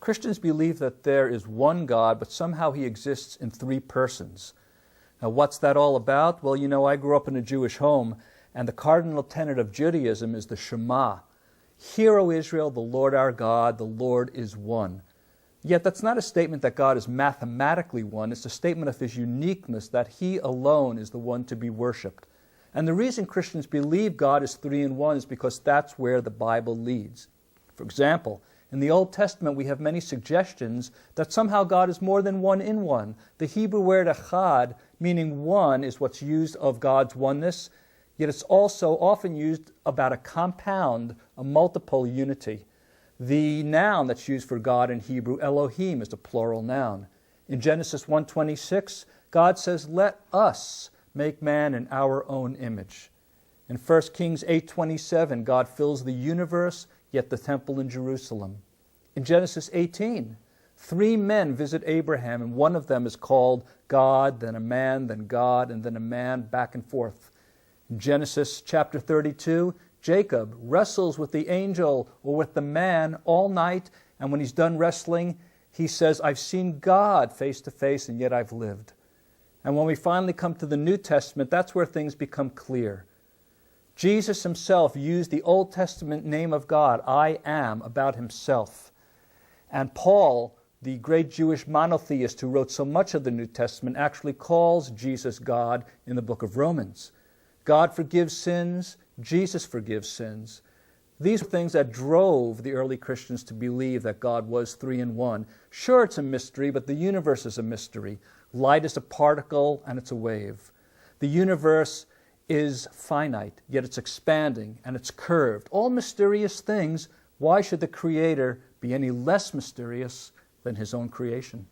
Christians believe that there is one God, but somehow he exists in three persons. Now, what's that all about? Well, you know, I grew up in a Jewish home, and the cardinal tenet of Judaism is the Shema. Hear, O Israel, the Lord our God, the Lord is one. Yet that's not a statement that God is mathematically one. It's a statement of his uniqueness, that he alone is the one to be worshipped. And the reason Christians believe God is three in one is because that's where the Bible leads. For example, in the Old Testament we have many suggestions that somehow God is more than one in one. The Hebrew word echad, meaning one, is what's used of God's oneness, yet it's also often used about a compound, a multiple unity. The noun that's used for God in Hebrew, Elohim, is a plural noun. In Genesis 1:26, God says, "Let us make man in our own image." In 1 Kings 8:27, God fills the universe, yet the temple in Jerusalem. In Genesis 18, three men visit Abraham, and one of them is called God, then a man, then God, and then a man, back and forth. In Genesis chapter 32, Jacob wrestles with the angel or with the man all night, and when he's done wrestling, he says, "I've seen God face to face, and yet I've lived." And when we finally come to the New Testament, that's where things become clear. Jesus himself used the Old Testament name of God, I am, about himself. And Paul, the great Jewish monotheist who wrote so much of the New Testament, actually calls Jesus God in the book of Romans. God forgives sins, Jesus forgives sins. These are things that drove the early Christians to believe that God was three in one. Sure, it's a mystery, but the universe is a mystery. Light is a particle and it's a wave. The universe is finite, yet it's expanding and it's curved. All mysterious things. Why should the Creator be any less mysterious than his own creation?